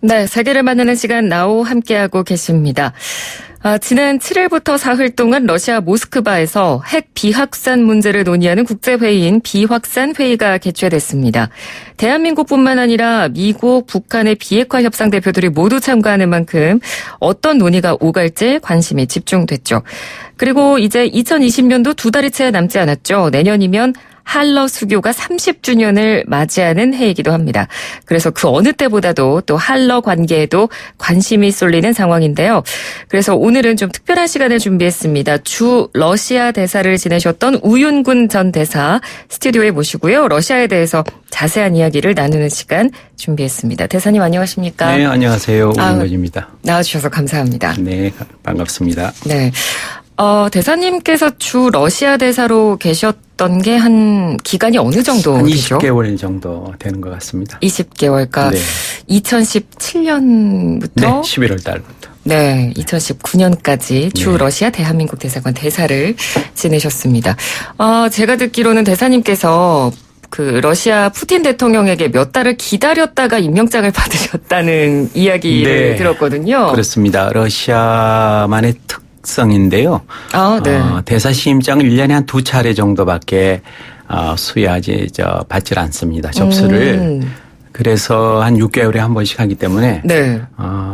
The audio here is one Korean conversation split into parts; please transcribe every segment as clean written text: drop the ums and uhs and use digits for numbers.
네, 세계를 만나는 시간 나우 함께하고 계십니다. 지난 7일부터 사흘 동안 러시아 모스크바에서 핵 비확산 문제를 논의하는 국제회의인 비확산 회의가 개최됐습니다. 대한민국뿐만 아니라 미국, 북한의 비핵화 협상 대표들이 모두 참가하는 만큼 어떤 논의가 오갈지 관심이 집중됐죠. 그리고 이제 2020년도 두 달이 채 남지 않았죠. 내년이면 한러 수교가 30주년을 맞이하는 해이기도 합니다. 그래서 그 어느 때보다도 또 한러 관계에도 관심이 쏠리는 상황인데요. 그래서 오늘은 좀 특별한 시간을 준비했습니다. 주 러시아 대사를 지내셨던 우윤군 전 대사 스튜디오에 모시고요. 러시아에 대해서 자세한 이야기를 나누는 시간 준비했습니다. 대사님 안녕하십니까? 네, 안녕하세요. 우윤군입니다. 나와주셔서 감사합니다. 네, 반갑습니다. 네. 대사님께서 주 러시아 대사로 계셨던 게 한 기간이 어느 정도 한 되죠? 20개월 정도 되는 것 같습니다. 20개월, 그러니까 네. 2017년부터 네, 11월 달부터. 네, 2019년까지 주 네. 러시아 대한민국 대사관 대사를 지내셨습니다. 제가 듣기로는 대사님께서 그 러시아 푸틴 대통령에게 몇 달을 기다렸다가 임명장을 받으셨다는 이야기를 네. 들었거든요. 그렇습니다. 러시아만의 특성인데요. 네. 대사 시임장을 1년에 한 2차례 정도밖에 수여하지 받질 않습니다. 접수를. 그래서 한 6개월에 한 번씩 하기 때문에 네.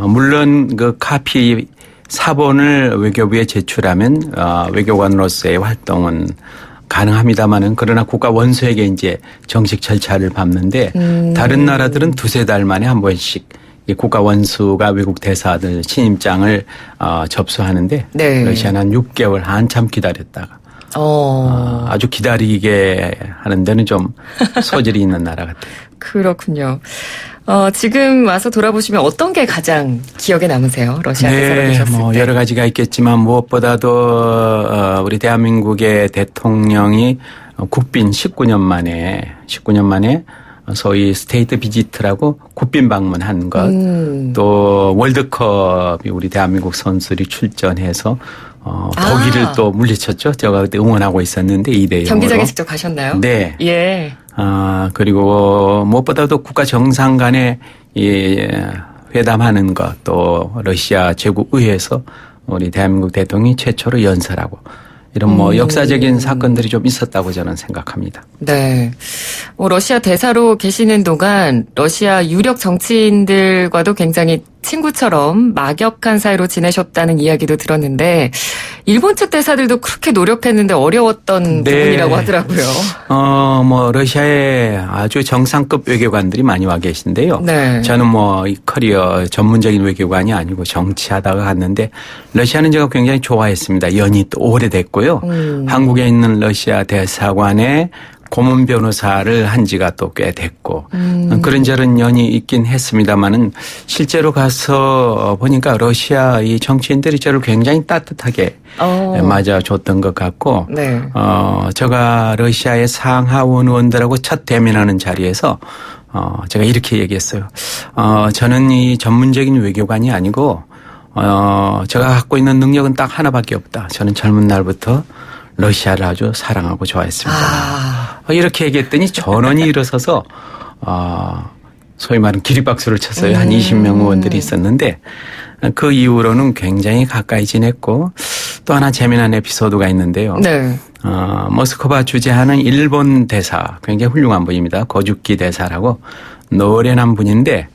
물론 그 카피 사본을 외교부에 제출하면 외교관으로서의 활동은 가능합니다만은 그러나 국가 원수에게 이제 정식 절차를 밟는데 다른 나라들은 2-3달 만에 한 번씩 이 국가 원수가 외국 대사들 신임장을 접수하는데 네. 러시아는 한 6개월 한참 기다렸다가 아주 기다리게 하는 데는 좀 소질이 있는 나라 같아요. 그렇군요. 지금 와서 돌아보시면 어떤 게 가장 기억에 남으세요? 러시아 대사로 계셨을 때. 여러 가지가 있겠지만 무엇보다도 우리 대한민국의 대통령이 국빈 19년 만에 소위 스테이트 비지트라고 국빈 방문한 것, 또 월드컵이 우리 대한민국 선수들이 출전해서 독일을 또 물리쳤죠. 제가 그때 응원하고 있었는데 2대0으로. 경기장에 직접 가셨나요? 네. 예. 그리고 무엇보다도 국가 정상 간에 회담하는 것, 또 러시아 제국의회에서 우리 대한민국 대통령이 최초로 연설하고 이런 역사적인 사건들이 좀 있었다고 저는 생각합니다. 네. 러시아 대사로 계시는 동안 러시아 유력 정치인들과도 굉장히 친구처럼 막역한 사이로 지내셨다는 이야기도 들었는데 일본 측 대사들도 그렇게 노력했는데 어려웠던 부분이라고 하더라고요. 러시아에 아주 정상급 외교관들이 많이 와 계신데요. 네. 저는 이 커리어 전문적인 외교관이 아니고 정치하다가 갔는데 러시아는 제가 굉장히 좋아했습니다. 연이 또 오래됐고요. 한국에 있는 러시아 대사관에 고문 변호사를 한 지가 또 꽤 됐고 그런저런 연이 있긴 했습니다마는 실제로 가서 보니까 러시아 이 정치인들이 저를 굉장히 따뜻하게 맞아줬던 것 같고 네. 제가 러시아의 상하원 의원들하고 첫 대면하는 자리에서 제가 이렇게 얘기했어요. 저는 이 전문적인 외교관이 아니고 제가 갖고 있는 능력은 딱 하나밖에 없다. 저는 젊은 날부터 러시아를 아주 사랑하고 좋아했습니다. 이렇게 얘기했더니 전원이 일어서서 소위 말하는 기립박수를 쳤어요. 한 20명 의원들이 있었는데 그 이후로는 굉장히 가까이 지냈고 또 하나 재미난 에피소드가 있는데요. 네. 모스크바 주재하는 일본 대사 굉장히 훌륭한 분입니다. 고주키 대사라고 노련한 분인데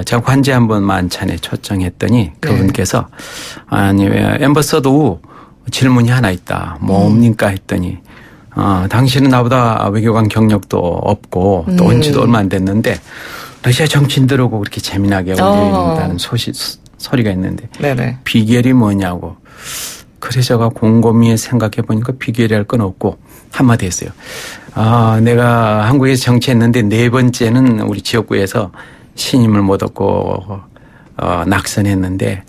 제가 관제 한번 만찬에 초청했더니 그분께서 엠버서더 질문이 하나 있다. 뭡니까 했더니 당신은 나보다 외교관 경력도 없고 또 온 지도 얼마 안 됐는데 러시아 정치인들하고 그렇게 재미나게 어울린다는 소리가 있는데 네네. 비결이 뭐냐고. 그래서 제가 곰곰이 생각해 보니까 비결이랄 건 없고 한마디 했어요. 내가 한국에서 정치했는데 4번째는 우리 지역구에서 신임을 못 얻고 낙선했는데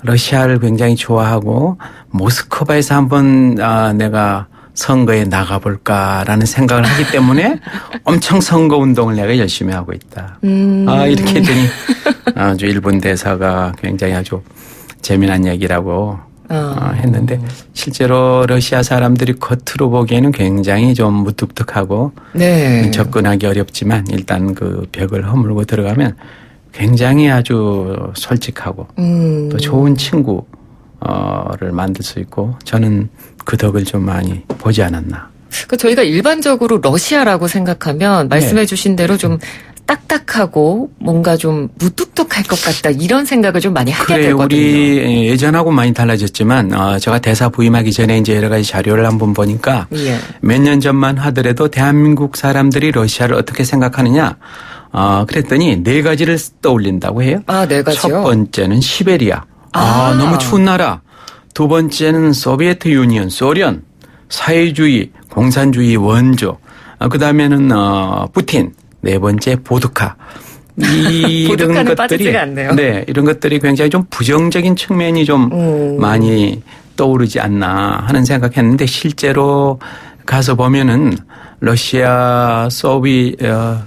러시아를 굉장히 좋아하고 모스크바에서 한번 내가 선거에 나가볼까라는 생각을 하기 때문에 엄청 선거운동을 내가 열심히 하고 있다. 이렇게 했더니 아주 일본 대사가 굉장히 아주 재미난 얘기라고 했는데 실제로 러시아 사람들이 겉으로 보기에는 굉장히 좀 무뚝뚝하고 네. 접근하기 어렵지만 일단 그 벽을 허물고 들어가면 굉장히 아주 솔직하고 또 좋은 친구를 만들 수 있고 저는 그 덕을 좀 많이 보지 않았나. 그러니까 저희가 일반적으로 러시아라고 생각하면 말씀해 주신 대로 좀 딱딱하고 뭔가 좀 무뚝뚝할 것 같다 이런 생각을 좀 많이 하게 그래요. 되거든요. 우리 예전하고 많이 달라졌지만 제가 대사 부임하기 전에 이제 여러 가지 자료를 한번 보니까 예. 몇 년 전만 하더라도 대한민국 사람들이 러시아를 어떻게 생각하느냐 그랬더니 네 가지를 떠올린다고 해요. 아, 네 가지요? 첫 번째는 시베리아. 너무 추운 나라. 두 번째는 소비에트 유니언, 소련, 사회주의, 공산주의 원조. 그다음에는 푸틴. 네 번째 보드카. 이런 보드카는 것들이 빠지지가 않네요. 네, 이런 것들이 굉장히 좀 부정적인 측면이 좀 많이 떠오르지 않나 하는 생각했는데 실제로 가서 보면은 러시아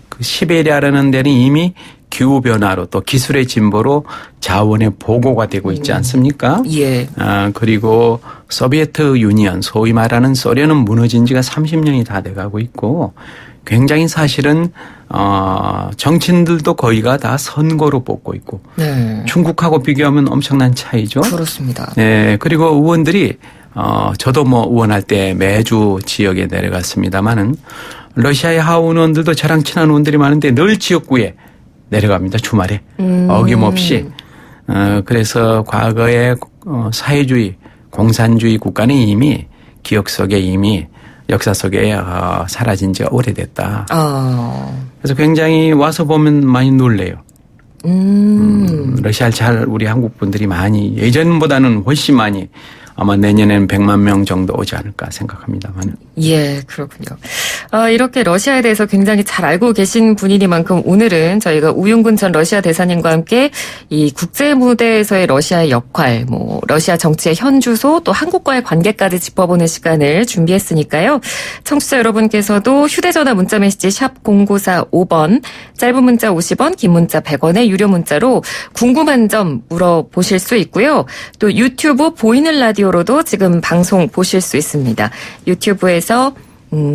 그 시베리아라는 데는 이미 기후 변화로 또 기술의 진보로 자원의 보고가 되고 있지 않습니까? 예. 그리고 소비에트 유니언, 소위 말하는 소련은 무너진 지가 30년이 다 돼가고 있고 굉장히 사실은 정치인들도 거의가 다 선거로 뽑고 있고 네. 중국하고 비교하면 엄청난 차이죠. 그렇습니다. 네, 그리고 의원들이 저도 뭐 의원할 때 매주 지역에 내려갔습니다마는 러시아의 하원 의원들도 저랑 친한 의원들이 많은데 늘 지역구에 내려갑니다. 주말에 어김없이. 그래서 과거의 사회주의, 공산주의 국가는 이미 기억 속에 이미 역사 속에 사라진 지가 오래됐다. 그래서 굉장히 와서 보면 많이 놀래요. 러시아를 잘 우리 한국 분들이 많이 예전보다는 훨씬 많이 아마 내년에는 100만 명 정도 오지 않을까 생각합니다만. 예, 그렇군요. 이렇게 러시아에 대해서 굉장히 잘 알고 계신 분이니만큼 오늘은 저희가 우윤근 전 러시아 대사님과 함께 이 국제 무대에서의 러시아의 역할, 뭐 러시아 정치의 현주소, 또 한국과의 관계까지 짚어보는 시간을 준비했으니까요. 청취자 여러분께서도 휴대전화 문자메시지 샵 0945번, 짧은 문자 50원, 긴 문자 100원의 유료 문자로 궁금한 점 물어보실 수 있고요. 또 유튜브 보이는 라디오로도 지금 방송 보실 수 있습니다. 유튜브에서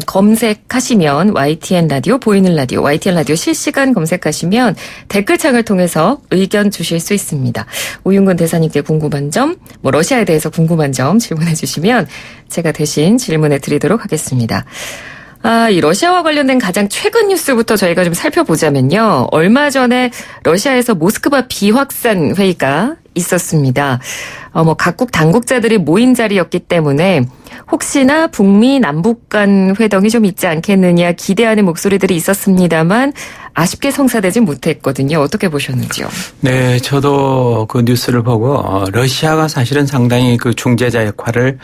검색하시면 YTN 라디오, 보이는 라디오, YTN 라디오 실시간 검색하시면 댓글창을 통해서 의견 주실 수 있습니다. 우윤근 대사님께 궁금한 점, 뭐 러시아에 대해서 궁금한 점 질문해 주시면 제가 대신 질문해 드리도록 하겠습니다. 이 러시아와 관련된 가장 최근 뉴스부터 저희가 좀 살펴보자면요. 얼마 전에 러시아에서 모스크바 비확산 회의가 있었습니다. 각국 당국자들이 모인 자리였기 때문에 혹시나 북미 남북 간 회동이 좀 있지 않겠느냐 기대하는 목소리들이 있었습니다만 아쉽게 성사되지 못했거든요. 어떻게 보셨는지요? 네, 저도 그 뉴스를 보고 러시아가 사실은 상당히 그 중재자 역할을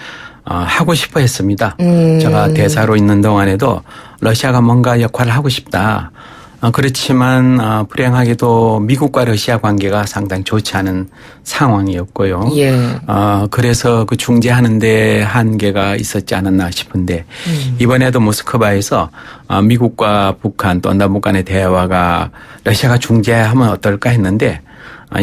하고 싶어 했습니다. 제가 대사로 있는 동안에도 러시아가 뭔가 역할을 하고 싶다. 그렇지만 불행하게도 미국과 러시아 관계가 상당히 좋지 않은 상황이었고요. 예. 그래서 그 중재하는 데 한계가 있었지 않았나 싶은데 이번에도 모스크바에서 미국과 북한 또 남북 간의 대화가 러시아가 중재하면 어떨까 했는데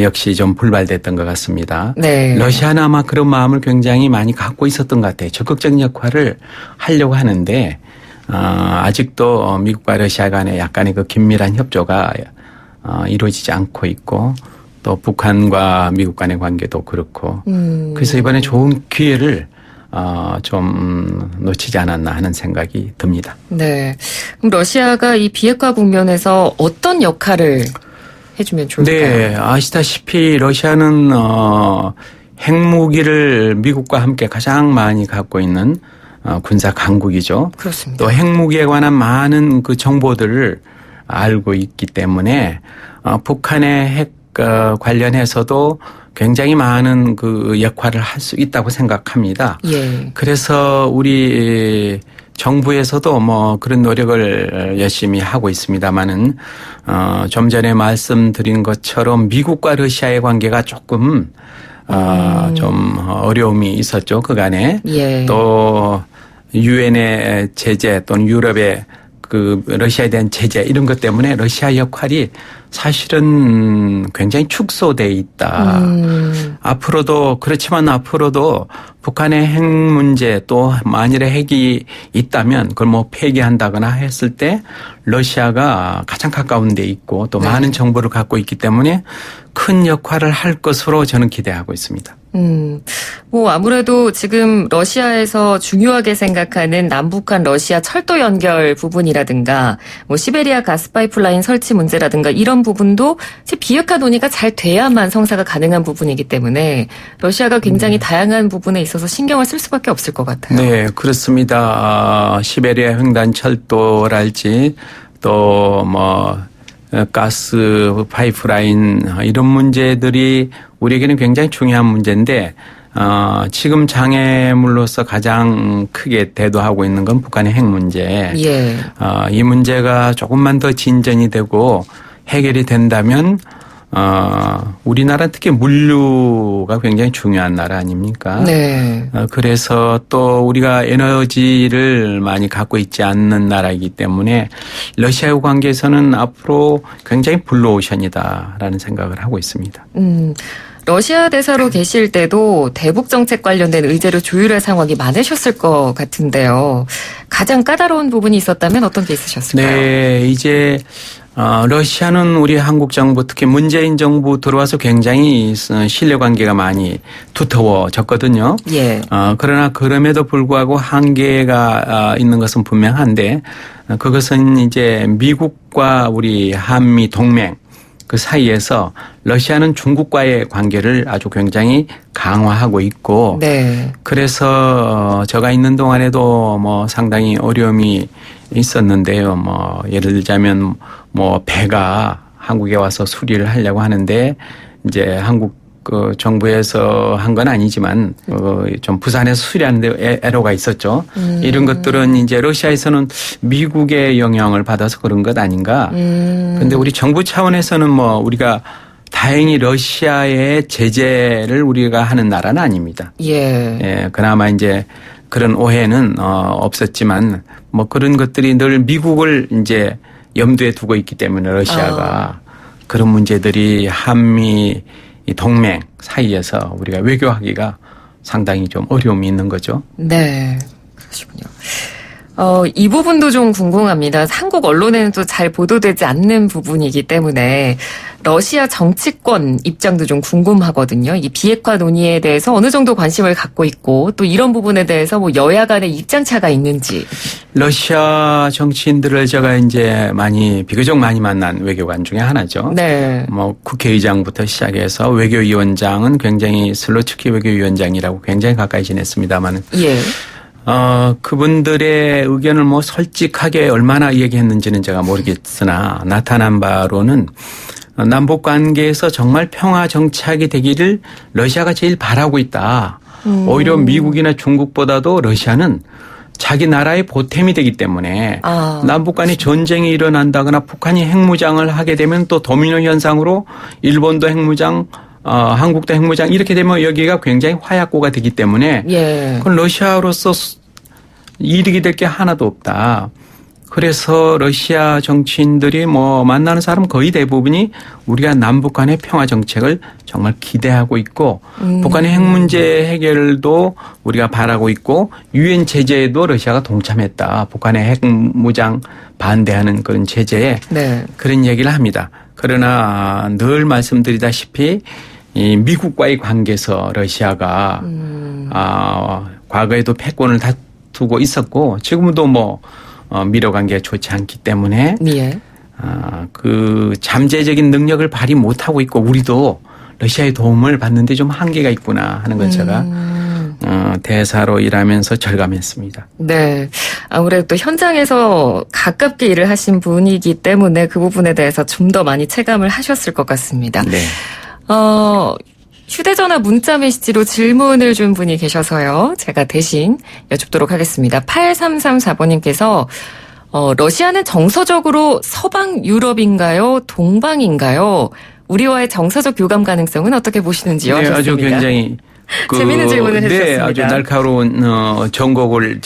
역시 좀 불발됐던 것 같습니다. 네. 러시아는 아마 그런 마음을 굉장히 많이 갖고 있었던 것 같아요. 적극적인 역할을 하려고 하는데 아직도 미국과 러시아 간의 약간의 그 긴밀한 협조가 이루어지지 않고 있고 또 북한과 미국 간의 관계도 그렇고 그래서 이번에 좋은 기회를 좀 놓치지 않았나 하는 생각이 듭니다. 네. 그럼 러시아가 이 비핵화 국면에서 어떤 역할을 해주면 좋을까요? 네, 아시다시피 러시아는 핵무기를 미국과 함께 가장 많이 갖고 있는 군사 강국이죠. 그렇습니다. 또 핵무기에 관한 많은 그 정보들을 알고 있기 때문에 북한의 핵 관련해서도 굉장히 많은 그 역할을 할 수 있다고 생각합니다. 예. 그래서 우리 정부에서도 뭐 그런 노력을 열심히 하고 있습니다만은 좀 전에 말씀드린 것처럼 미국과 러시아의 관계가 조금 좀 어려움이 있었죠. 그간에. 예. 또 유엔의 제재 또는 유럽의 그 러시아에 대한 제재 이런 것 때문에 러시아 역할이 사실은 굉장히 축소돼 있다. 앞으로도 그렇지만 앞으로도 북한의 핵 문제 또 만일에 핵이 있다면 그걸 뭐 폐기한다거나 했을 때 러시아가 가장 가까운 데 있고 또 많은 정보를 갖고 있기 때문에 큰 역할을 할 것으로 저는 기대하고 있습니다. 뭐 아무래도 지금 러시아에서 중요하게 생각하는 남북한 러시아 철도 연결 부분이라든가 뭐 시베리아 가스파이프라인 설치 문제라든가 이런 부분도 비핵화 논의가 잘 돼야만 성사가 가능한 부분이기 때문에 러시아가 굉장히 다양한 부분에 있어서 신경을 쓸 수밖에 없을 것 같아요. 네, 그렇습니다. 시베리아 횡단 철도랄지 또 뭐 가스 파이프라인 이런 문제들이 우리에게는 굉장히 중요한 문제인데 지금 장애물로서 가장 크게 대두하고 있는 건 북한의 핵 문제. 예. 이 문제가 조금만 더 진전이 되고 해결이 된다면 우리나라 특히 물류가 굉장히 중요한 나라 아닙니까? 네. 그래서 또 우리가 에너지를 많이 갖고 있지 않는 나라이기 때문에 러시아의 관계에서는 앞으로 굉장히 블루오션이다라는 생각을 하고 있습니다. 러시아 대사로 계실 때도 대북 정책 관련된 의제를 조율할 상황이 많으셨을 것 같은데요. 가장 까다로운 부분이 있었다면 어떤 게 있으셨을까요? 네, 이제 러시아는 우리 한국 정부 특히 문재인 정부 들어와서 굉장히 신뢰관계가 많이 두터워졌거든요. 예. 그러나 그럼에도 불구하고 한계가 있는 것은 분명한데 그것은 이제 미국과 우리 한미 동맹 그 사이에서 러시아는 중국과의 관계를 아주 굉장히 강화하고 있고 네. 그래서 제가 있는 동안에도 뭐 상당히 어려움이 있었는데요. 뭐 예를 들자면 뭐 배가 한국에 와서 수리를 하려고 하는데 이제 한국 그 정부에서 한 건 아니지만 좀 부산에서 수리하는데 애로가 있었죠. 이런 것들은 이제 러시아에서는 미국의 영향을 받아서 그런 것 아닌가. 그런데 우리 정부 차원에서는 뭐 우리가 다행히 러시아의 제재를 우리가 하는 나라는 아닙니다. 예. 예, 그나마 이제 그런 오해는 없었지만 뭐 그런 것들이 늘 미국을 이제 염두에 두고 있기 때문에 러시아가 그런 문제들이 한미 이 동맹 사이에서 우리가 외교하기가 상당히 좀 어려움이 있는 거죠. 네. 그러시군요. 이 부분도 좀 궁금합니다. 한국 언론에는 또 잘 보도되지 않는 부분이기 때문에 러시아 정치권 입장도 좀 궁금하거든요. 이 비핵화 논의에 대해서 어느 정도 관심을 갖고 있고 또 이런 부분에 대해서 뭐 여야 간의 입장 차가 있는지. 러시아 정치인들을 제가 이제 비교적 많이 만난 외교관 중에 하나죠. 네. 뭐 국회의장부터 시작해서 외교위원장은 굉장히 슬로츠키 외교위원장이라고 굉장히 가까이 지냈습니다만은. 예. 그분들의 의견을 뭐 솔직하게 얼마나 얘기했는지는 제가 모르겠으나 나타난 바로는 남북 관계에서 정말 평화 정착이 되기를 러시아가 제일 바라고 있다. 오히려 미국이나 중국보다도 러시아는 자기 나라의 보탬이 되기 때문에 남북 간에 전쟁이 일어난다거나 북한이 핵무장을 하게 되면 또 도미노 현상으로 일본도 핵무장 한국도 핵무장 이렇게 되면 여기가 굉장히 화약고가 되기 때문에 그건 러시아로서 이득이 될 게 하나도 없다. 그래서 러시아 정치인들이 뭐 만나는 사람 거의 대부분이 우리가 남북 간의 평화 정책을 정말 기대하고 있고 북한의 핵 문제 해결도 우리가 바라고 있고 유엔 제재에도 러시아가 동참했다. 북한의 핵무장 반대하는 그런 제재에 그런 얘기를 합니다. 그러나 늘 말씀드리다시피 이 미국과의 관계에서 러시아가 과거에도 패권을 다투고 있었고 지금도 뭐 미러 관계가 좋지 않기 때문에 그 잠재적인 능력을 발휘 못하고 있고 우리도 러시아의 도움을 받는데 좀 한계가 있구나 하는 걸 제가 대사로 일하면서 절감했습니다. 네. 아무래도 또 현장에서 가깝게 일을 하신 분이기 때문에 그 부분에 대해서 좀 더 많이 체감을 하셨을 것 같습니다. 네. 휴대전화 문자 메시지로 질문을 준 분이 계셔서요. 제가 대신 여쭙도록 하겠습니다. 8334번님께서 러시아는 정서적으로 서방 유럽인가요? 동방인가요? 우리와의 정서적 교감 가능성은 어떻게 보시는지요? 네, 하셨습니다. 아주 굉장히 재미있는 질문을 해주셨습니다. 네, 아주 날카로운 전곡을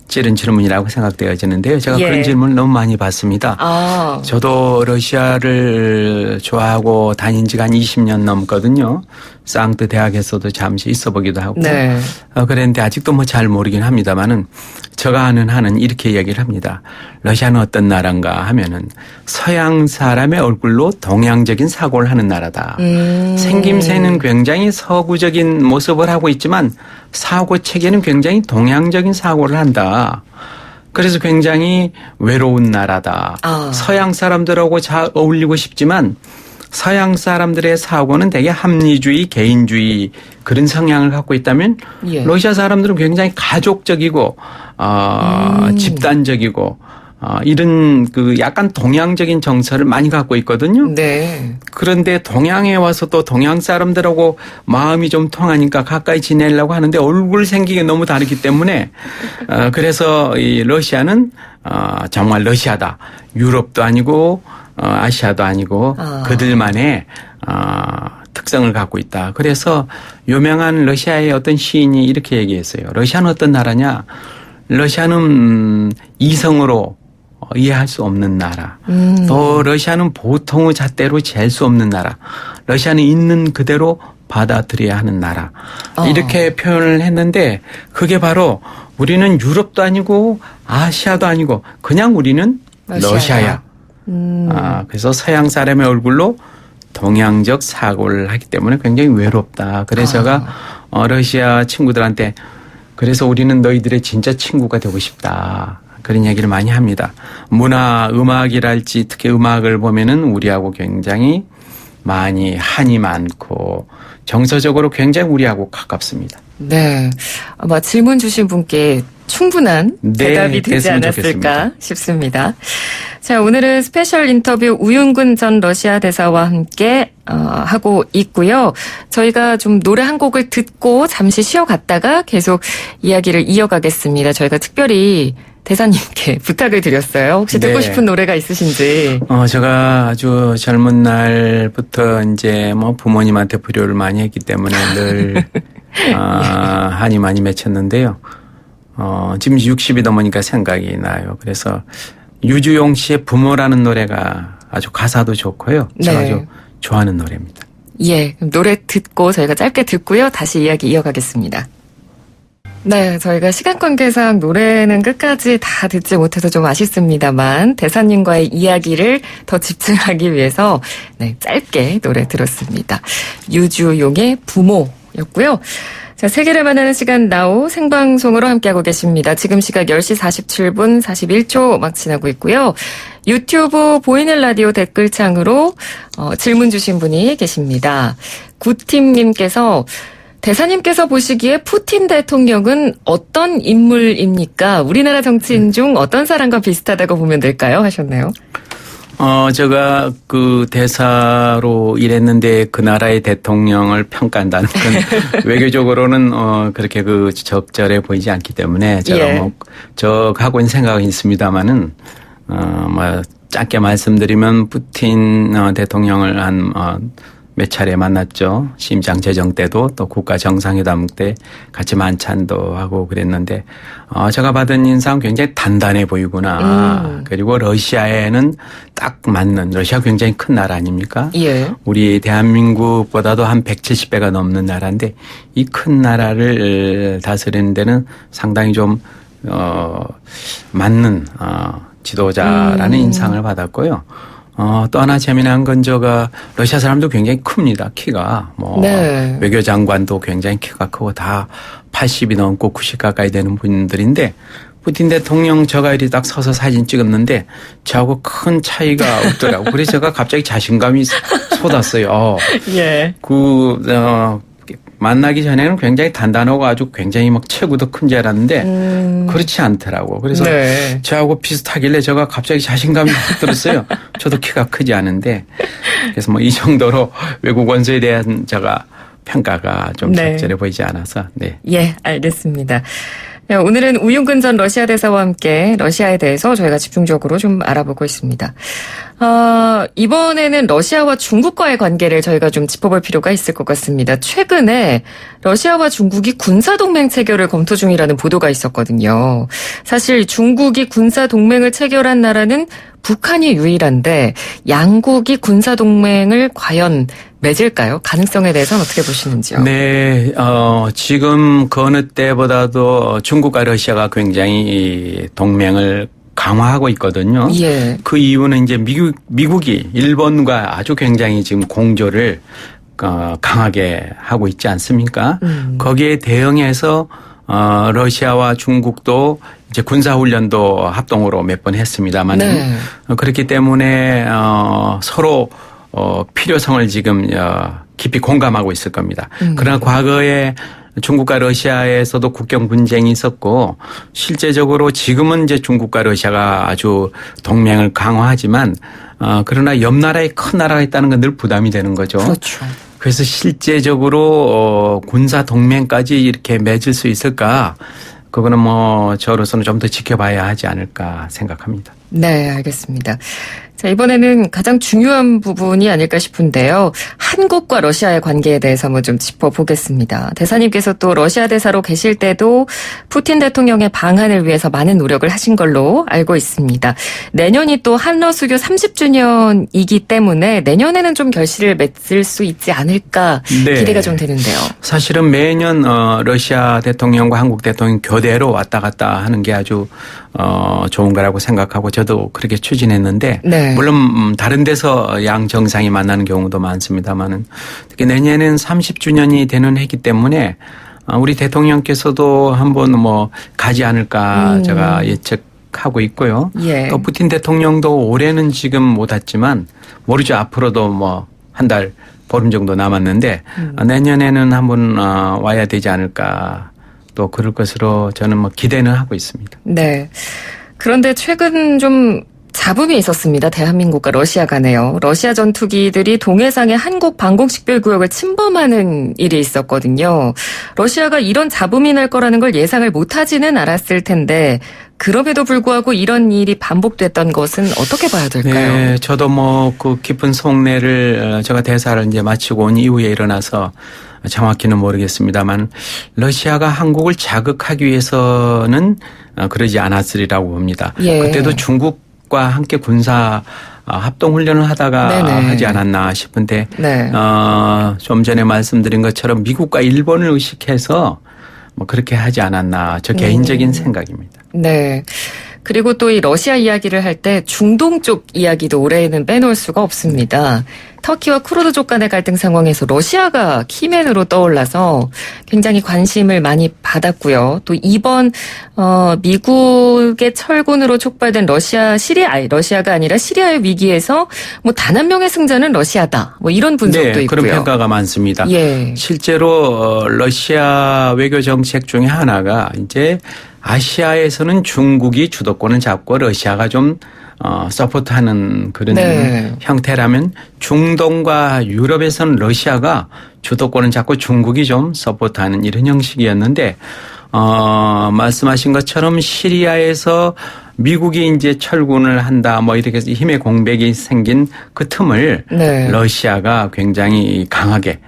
찌른 질문이라고 생각되어지는데요. 제가 예. 그런 질문을 너무 많이 받습니다. 아. 저도 러시아를 좋아하고 다닌 지가 한 20년 넘거든요. 쌍뜨 대학에서도 잠시 있어 보기도 하고. 네. 그랬는데 아직도 뭐 잘 모르긴 합니다만은 제가 아는 한은 이렇게 이야기를 합니다. 러시아는 어떤 나라인가 하면은 서양 사람의 얼굴로 동양적인 사고를 하는 나라다. 생김새는 굉장히 서구적인 모습을 하고 있지만 사고 체계는 굉장히 동양적인 사고를 한다. 그래서 굉장히 외로운 나라다. 아. 서양 사람들하고 잘 어울리고 싶지만 서양 사람들의 사고는 되게 합리주의, 개인주의 그런 성향을 갖고 있다면 예. 러시아 사람들은 굉장히 가족적이고 집단적이고 이런 그 약간 동양적인 정서를 많이 갖고 있거든요. 네. 그런데 동양에 와서 또 동양 사람들하고 마음이 좀 통하니까 가까이 지내려고 하는데 얼굴 생기게 너무 다르기 때문에 그래서 이 러시아는 정말 러시아다. 유럽도 아니고 아시아도 아니고 그들만의 특성을 갖고 있다. 그래서 유명한 러시아의 어떤 시인이 이렇게 얘기했어요. 러시아는 어떤 나라냐? 러시아는 이성으로 이해할 수 없는 나라. 또 러시아는 보통의 잣대로 잴 수 없는 나라. 러시아는 있는 그대로 받아들여야 하는 나라. 이렇게 표현을 했는데 그게 바로 우리는 유럽도 아니고 아시아도 아니고 그냥 우리는 러시아야. 그래서 서양 사람의 얼굴로 동양적 사고를 하기 때문에 굉장히 외롭다. 그래서 제가 러시아 친구들한테 그래서 우리는 너희들의 진짜 친구가 되고 싶다. 그런 얘기를 많이 합니다. 문화, 음악이랄지 특히 음악을 보면은 우리하고 굉장히 많이 한이 많고 정서적으로 굉장히 우리하고 가깝습니다. 네. 아마 질문 주신 분께 충분한 대답이 되지 됐으면 않았을까 좋겠습니다. 싶습니다. 자, 오늘은 스페셜 인터뷰 우윤근 전 러시아 대사와 함께 하고 있고요. 저희가 좀 노래 한 곡을 듣고 잠시 쉬어갔다가 계속 이야기를 이어가겠습니다. 저희가 특별히 대사님께 부탁을 드렸어요. 혹시 듣고 네. 싶은 노래가 있으신지. 제가 아주 젊은 날부터 이제 뭐 부모님한테 불효를 많이 했기 때문에 늘 한이 많이 맺혔는데요. 지금 60이 넘으니까 생각이 나요. 그래서 유주용 씨의 부모라는 노래가 아주 가사도 좋고요. 제가 네. 아주 좋아하는 노래입니다. 예, 그럼 노래 듣고 저희가 짧게 듣고요. 다시 이야기 이어가겠습니다. 네, 저희가 시간 관계상 노래는 끝까지 다 듣지 못해서 좀 아쉽습니다만 대사님과의 이야기를 더 집중하기 위해서 네, 짧게 노래 들었습니다. 유주용의 부모였고요. 자, 세계를 만나는 시간 나우 생방송으로 함께하고 계십니다. 지금 시각 10시 47분 41초 막 지나고 있고요. 유튜브 보이는 라디오 댓글창으로 질문 주신 분이 계십니다. 구팀님께서 대사님께서 보시기에 푸틴 대통령은 어떤 인물입니까? 우리나라 정치인 중 어떤 사람과 비슷하다고 보면 될까요? 하셨네요. 제가 그 대사로 일했는데 그 나라의 대통령을 평가한다는 건 외교적으로는 그렇게 그 적절해 보이지 않기 때문에 제가 예. 뭐 저 하고 있는 생각은 있습니다만은 뭐 짧게 말씀드리면 푸틴 대통령을 한 몇 차례 만났죠. 심장 제정 때도 또 국가 정상회담 때 같이 만찬도 하고 그랬는데 제가 받은 인상 굉장히 단단해 보이구나. 그리고 러시아에는 딱 맞는 러시아 굉장히 큰 나라 아닙니까? 예. 우리 대한민국보다도 한 170배가 넘는 나라인데 이 큰 나라를 다스리는 데는 상당히 좀 맞는 지도자라는 인상을 받았고요. 또 하나 재미난 건 제가 러시아 사람도 굉장히 큽니다. 키가 네. 외교장관도 굉장히 키가 크고 다 80이 넘고 90 가까이 되는 분들인데 푸틴 대통령 저가 이리 딱 서서 사진 찍었는데 저하고 큰 차이가 없더라고. 그래서 제가 갑자기 자신감이 솟았어요. 예. 만나기 전에는 굉장히 단단하고 아주 굉장히 막 체구도 큰 줄 알았는데 그렇지 않더라고. 그래서 네. 저하고 비슷하길래 제가 갑자기 자신감이 확 들었어요. 저도 키가 크지 않은데 그래서 뭐 이 정도로 외국 원수에 대한 제가 평가가 좀 네. 적절해 보이지 않아서 네. 예, 알겠습니다. 네, 오늘은 우윤근 전 러시아 대사와 함께 러시아에 대해서 저희가 집중적으로 좀 알아보고 있습니다. 이번에는 러시아와 중국과의 관계를 저희가 좀 짚어볼 필요가 있을 것 같습니다. 최근에 러시아와 중국이 군사동맹 체결을 검토 중이라는 보도가 있었거든요. 사실 중국이 군사동맹을 체결한 나라는 북한이 유일한데 양국이 군사동맹을 과연 맺을까요? 가능성에 대해서는 어떻게 보시는지요? 네, 지금 그 어느 때보다도 중국과 러시아가 굉장히 이 동맹을 강화하고 있거든요. 예. 그 이유는 이제 미국이 일본과 아주 굉장히 지금 공조를 강하게 하고 있지 않습니까? 거기에 대응해서 러시아와 중국도 이제 군사훈련도 합동으로 몇 번 했습니다만 네. 그렇기 때문에 서로 필요성을 지금 깊이 공감하고 있을 겁니다. 그러나 과거에 중국과 러시아에서도 국경 분쟁이 있었고 실제적으로 지금은 이제 중국과 러시아가 아주 동맹을 강화하지만 그러나 옆 나라에 큰 나라가 있다는 건 늘 부담이 되는 거죠. 그렇죠. 그래서 실제적으로 군사 동맹까지 이렇게 맺을 수 있을까? 그거는 뭐 저로서는 좀 더 지켜봐야 하지 않을까 생각합니다. 네, 알겠습니다. 자, 이번에는 가장 중요한 부분이 아닐까 싶은데요. 한국과 러시아의 관계에 대해서 한번 좀 짚어보겠습니다. 대사님께서 또 러시아 대사로 계실 때도 푸틴 대통령의 방한을 위해서 많은 노력을 하신 걸로 알고 있습니다. 내년이 또 한러 수교 30주년이기 때문에 내년에는 좀 결실을 맺을 수 있지 않을까 네. 기대가 좀 되는데요. 사실은 매년 러시아 대통령과 한국 대통령 교대로 왔다 갔다 하는 게 아주 좋은 거라고 생각하고 저도 그렇게 추진했는데 네. 물론 다른 데서 양 정상이 만나는 경우도 많습니다만은 특히 내년에는 30주년이 되는 해이기 때문에 우리 대통령께서도 한번 뭐 가지 않을까 제가 예측하고 있고요. 예. 또 푸틴 대통령도 올해는 지금 못 왔지만 모르죠. 앞으로도 뭐 한 달 보름 정도 남았는데 내년에는 한번 와야 되지 않을까. 또 그럴 것으로 저는 뭐 기대는 하고 있습니다. 네. 그런데 최근 좀 잡음이 있었습니다. 대한민국과 러시아 간에요. 러시아 전투기들이 동해상의 한국 방공식별구역을 침범하는 일이 있었거든요. 러시아가 이런 잡음이 날 거라는 걸 예상을 못하지는 않았을 텐데 그럼에도 불구하고 이런 일이 반복됐던 것은 어떻게 봐야 될까요? 네, 저도 뭐 그 깊은 속내를 제가 대사를 이제 마치고 온 이후에 일어나서 정확히는 모르겠습니다만 러시아가 한국을 자극하기 위해서는 그러지 않았으리라고 봅니다. 예. 그때도 중국과 함께 군사 합동훈련을 하다가 네네. 하지 않았나 싶은데 네. 좀 전에 말씀드린 것처럼 미국과 일본을 의식해서 뭐 그렇게 하지 않았나 저 개인적인 생각입니다. 네. 그리고 또 이 러시아 이야기를 할 때 중동 쪽 이야기도 올해에는 빼놓을 수가 없습니다. 터키와 쿠르드족 간의 갈등 상황에서 러시아가 키맨으로 떠올라서 굉장히 관심을 많이 받았고요. 또 이번 미국의 철군으로 촉발된 러시아가 아니라 시리아의 위기에서 뭐 단 한 명의 승자는 러시아다. 뭐 이런 분석도 네, 있고요. 그런 평가가 많습니다. 예. 실제로 러시아 외교 정책 중에 하나가 이제 아시아에서는 중국이 주도권을 잡고 러시아가 좀 서포트하는 그런 네. 형태라면 중동과 유럽에서는 러시아가 주도권을 잡고 중국이 좀 서포트하는 이런 형식이었는데 말씀하신 것처럼 시리아에서 미국이 이제 철군을 한다 뭐 이렇게 해서 힘의 공백이 생긴 그 틈을 네. 러시아가 굉장히 강하게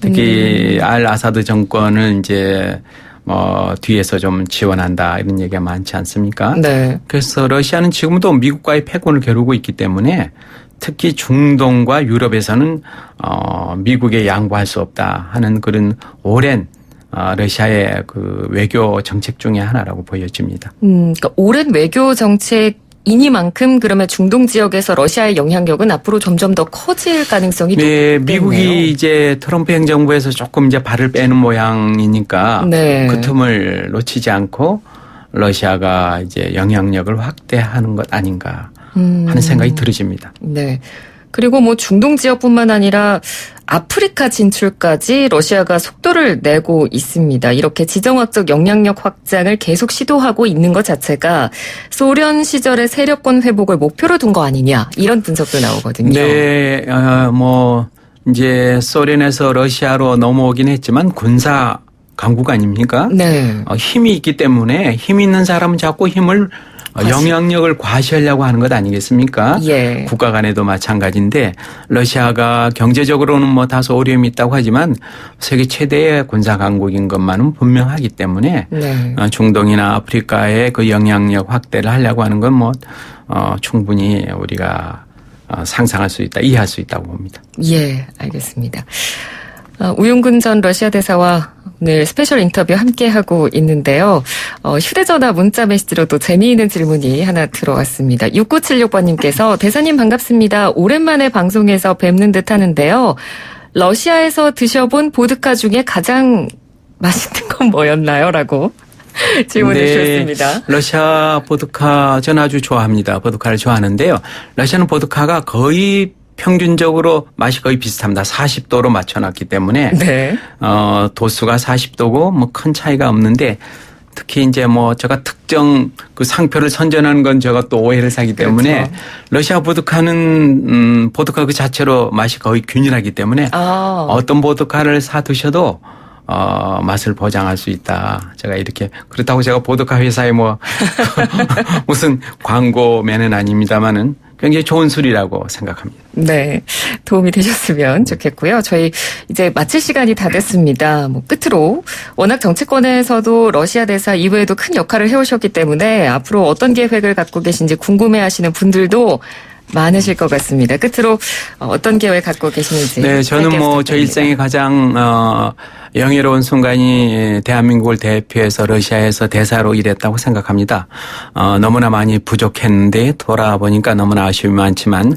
특히 알 아사드 정권을 이제 뒤에서 좀 지원한다 이런 얘기가 많지 않습니까? 네. 그래서 러시아는 지금도 미국과의 패권을 겨루고 있기 때문에 특히 중동과 유럽에서는 미국에 양보할 수 없다 하는 그런 오랜 러시아의 그 외교 정책 중에 하나라고 보여집니다. 그러니까 오랜 외교 정책이니만큼 그러면 중동 지역에서 러시아의 영향력은 앞으로 점점 더 커질 가능성이 네, 높겠네요. 미국이 이제 트럼프 행정부에서 조금 이제 발을 빼는 모양이니까 네. 그 틈을 놓치지 않고 러시아가 이제 영향력을 확대하는 것 아닌가 하는 생각이 들어집니다. 네. 그리고 뭐 중동 지역뿐만 아니라 아프리카 진출까지 러시아가 속도를 내고 있습니다. 이렇게 지정학적 영향력 확장을 계속 시도하고 있는 것 자체가 소련 시절의 세력권 회복을 목표로 둔 거 아니냐 이런 분석도 나오거든요. 네, 이제 소련에서 러시아로 넘어오긴 했지만 군사 강국 아닙니까? 네. 힘이 있기 때문에 힘 있는 사람은 자꾸 힘을 영향력을 과시하려고 하는 것 아니겠습니까? 예. 국가 간에도 마찬가지인데 러시아가 경제적으로는 뭐 다소 어려움이 있다고 하지만 세계 최대의 군사 강국인 것만은 분명하기 때문에 네. 중동이나 아프리카의 그 영향력 확대를 하려고 하는 건 뭐 충분히 우리가 상상할 수 있다, 이해할 수 있다고 봅니다. 예, 알겠습니다. 우윤근 전 러시아 대사와 오늘 스페셜 인터뷰 함께하고 있는데요. 휴대전화 문자 메시지로도 재미있는 질문이 하나 들어왔습니다. 6976번님께서 대사님 반갑습니다. 오랜만에 방송에서 뵙는 듯 하는데요. 러시아에서 드셔본 보드카 중에 가장 맛있는 건 뭐였나요? 라고 질문을 주셨습니다. 러시아 보드카 저는 아주 좋아합니다. 보드카를 좋아하는데요. 러시아는 보드카가 거의 평균적으로 맛이 거의 비슷합니다. 40도로 맞춰놨기 때문에 네. 도수가 40도고 뭐 큰 차이가 없는데 특히 이제 뭐 제가 특정 그 상표를 선전하는 건 제가 또 오해를 사기 때문에 그렇죠. 러시아 보드카는 보드카 그 자체로 맛이 거의 균일하기 때문에 어떤 보드카를 사 드셔도 맛을 보장할 수 있다. 제가 이렇게 그렇다고 제가 보드카 회사에 뭐 무슨 광고맨은 아닙니다만은 굉장히 좋은 술이라고 생각합니다. 네. 도움이 되셨으면 좋겠고요. 저희 이제 마칠 시간이 다 됐습니다. 뭐 끝으로 워낙 정치권에서도 러시아 대사 이외에도 큰 역할을 해오셨기 때문에 앞으로 어떤 계획을 갖고 계신지 궁금해하시는 분들도 많으실 것 같습니다. 끝으로 어떤 계획 갖고 계시는지. 네, 저는 뭐 저 일생에 가장 영예로운 순간이 대한민국을 대표해서 러시아에서 대사로 일했다고 생각합니다. 너무나 많이 부족했는데 돌아보니까 너무나 아쉬움이 많지만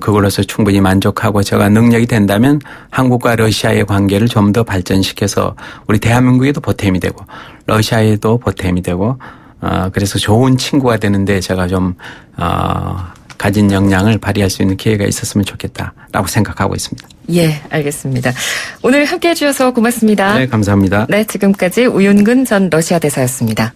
그걸로서 충분히 만족하고 제가 능력이 된다면 한국과 러시아의 관계를 좀 더 발전시켜서 우리 대한민국에도 보탬이 되고 러시아에도 보탬이 되고 그래서 좋은 친구가 되는데 제가 좀 가진 역량을 발휘할 수 있는 기회가 있었으면 좋겠다라고 생각하고 있습니다. 예, 알겠습니다. 오늘 함께해 주셔서 고맙습니다. 네, 감사합니다. 네, 지금까지 우윤근 전 러시아 대사였습니다.